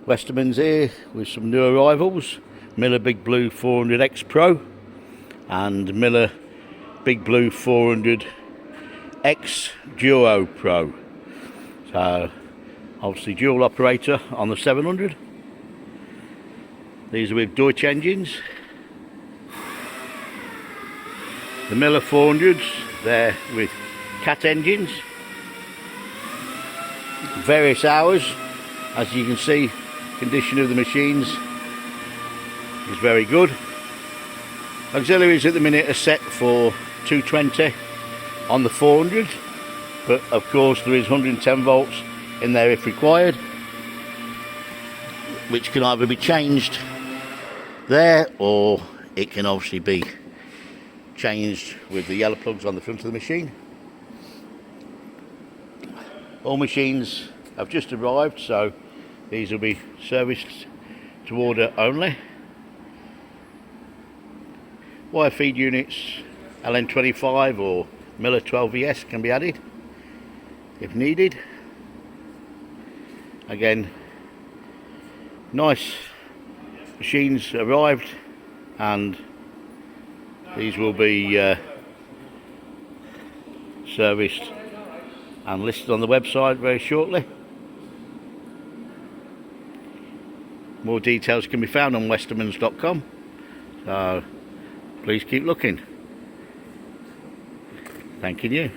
Westermans here with some new arrivals. Miller Big Blue 400X Pro and Miller Big Blue 400X Duo Pro. So obviously dual operator on the 700. These are with Deutsch engines. The Miller 400s, they're with Cat engines. Various hours, as you can see, condition of the machines is very good. Auxiliaries at the minute are set for 220 on the 400, but of course there is 110 volts in there if required, which can either be changed there or it can obviously be changed with the yellow plugs on the front of the machine. All machines have just arrived, so these will be serviced to order only. Wire feed units LN25 or Miller 12VS can be added if needed. Again, nice machines arrived, and these will be serviced and listed on the website very shortly. More details can be found on westermans.com, so please keep looking. Thanking you.